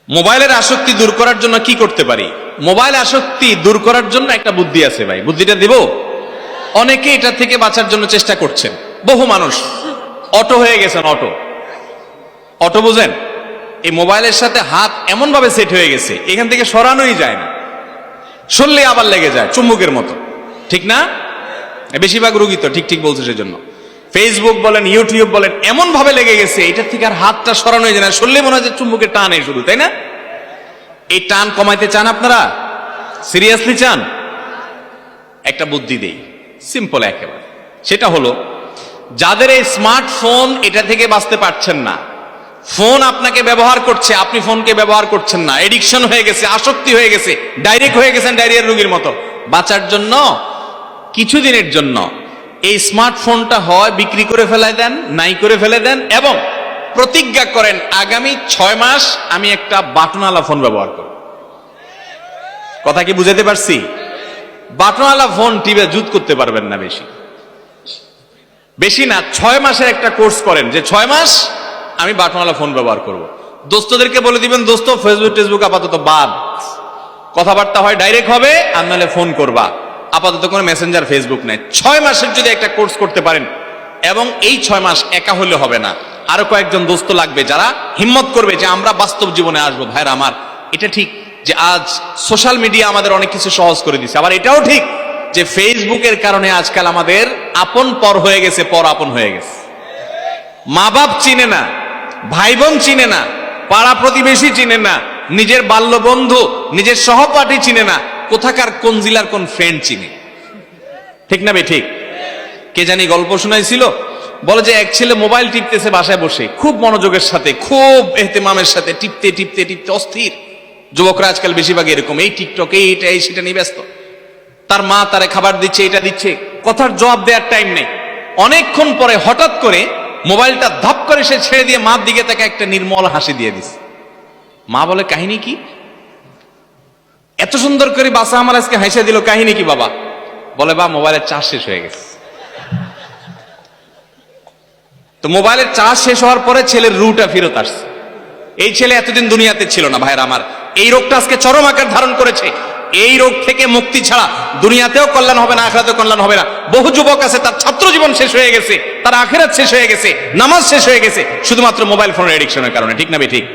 মোবাইলের আসক্তি দূর করার জন্য কি করতে পারি? মোবাইল আসক্তি দূর করার জন্য একটা বুদ্ধি আছে ভাই, বুদ্ধিটা দিব। অনেকে এটা থেকে বাঁচার জন্য চেষ্টা করছেন। বহু মানুষ অটো হয়ে গেছেন। অটো বুঝেন? এই মোবাইলের সাথে হাত এমন ভাবে সেট হয়ে গেছে, এখান থেকে সরানোই যায় না, সরলে আবার লেগে যায় চুম্বকের মতো, ঠিক না? বেশিরভাগ রোগী তো ঠিক বলছে। সেজন্য ফেসবুক বলেন, ইউটিউব বলেন, এমন ভাবে লেগে গেছে এটা থেকে আর হাতটা সরানোই যায় না, সরলে মনে হয় যে চুম্বকের টানে শুধু, তাই না? এই টান কমাইতে চান আপনারা? সিরিয়াসলি চান? একটা বুদ্ধি দেই, সিম্পল একেবারে। সেটা হলো, যাদের এই স্মার্টফোন এটা থেকে বাঁচতে পারছেন না, ফোন আপনাকে ব্যবহার করছে, আপনি ফোনকে ব্যবহার করছেন না, এডিকশন হয়ে গেছে, আসক্তি হয়ে গেছে, ডাইরেক্ট হয়ে গেছেন ডায়রিয়ার রোগীর মতো, বাঁচার জন্য কিছুদিনের জন্য এই স্মার্টফোনটা হয় বিক্রি করে ফেলে দেন, নাই করে ফেলে দেন, এবং প্রতিজ্ঞা করেন আগামী 6 মাস আমি একটা বাটনওয়ালা ফোন ব্যবহার করব। কথা কি বুঝাতে পারছি? বাটনওয়ালা ফোন টিপে জুত করতে পারবেন না, বেশি না। 6 মাসের একটা কোর্স করেন যে 6 মাস আমি বাটনওয়ালা ফোন ব্যবহার করব। দোস্তদেরকে বলে দিবেন, দোস্ত ফেসবুক আপাতত বাদ, কথাবার্তা হয় ডাইরেক্ট হবে, আর নাহলে ফোন করবা, আপাতত কোনো মেসেঞ্জার ফেসবুক নেই। 6 মাসের যদি একটা কোর্স করতে পারেন, এবং এই 6 মাস একা হলে হবে না, আরো কয়েকজন দোস্ত লাগবে যারা হিম্মত করবে যে আমরা বাস্তব জীবনে আসবো। ভাইরা আমার, এটা ঠিক যে আজ সোশ্যাল মিডিয়া আমাদের অনেক কিছু সহজ করে দিচ্ছে, আবার এটাও ঠিক যে ফেসবুকের কারণে আজকাল আমাদের আপন পর হয়ে গেছে, পর আপন হয়ে গেছে। মা বাপ চিনে না, ভাই বোন চিনে না, পাড়া প্রতিবেশী চিনে না, নিজের বাল্য বন্ধু, নিজের সহপাঠী চিনে না, কোথাকার কোন জেলার কোন ফ্রেন্ড চিনে, ঠিক না ঠিক? কে জানি গল্প শোনাইছিল, বলে যে এক ছেলে মোবাইল টিপতেছে বাসায় বসে, খুব মনোযোগের সাথে, খুব এহতেমামের সাথে টিপতে টিপতে টিপতে অস্থির। যুবকরা আজকাল বেশিরভাগ এরকম, এই টিকটকে এইটা এই সেটা নিয়ে ব্যস্ত। তার মা তারে খাবার দিচ্ছে, এটা দিচ্ছে, কথার জবাব দেওয়ার টাইম নেই। অনেকক্ষণ পরে হঠাৎ করে মোবাইলটা ধাপ করে সে ছেড়ে দিয়ে মার দিকে তাকে একটা নির্মল হাসি দিয়ে দিছে। মা বলে, কাহিনী কি? এত সুন্দর করে বাসা আমার আজকে হাসি দিল, কাহিনী কি বাবা? বলে, বা মোবাইলের চার্জ শেষ হয়ে গেছে। তো মোবাইলের চার্জ শেষ হওয়ার পরে ছেলের রুটা ফেরত আসছে। এই ছেলে এতদিন দুনিয়াতে ছিল না। ভাইরা আমার, এই রোগটা আজকে চরম আকার ধারণ করেছে। এই রোগ থেকে মুক্তি ছাড়া দুনিয়াতেও কল্যাণ হবে না, আখিরাতেও কল্যাণ হবে না। বহু যুবক আছে, তার ছাত্র জীবন শেষ হয়ে গেছে, তার আখিরাত শেষ হয়ে গেছে, নামাজ শেষ হয়ে গেছে, শুধুমাত্র মোবাইল ফোনের এডিকশনের কারণে, ঠিক না ঠিক?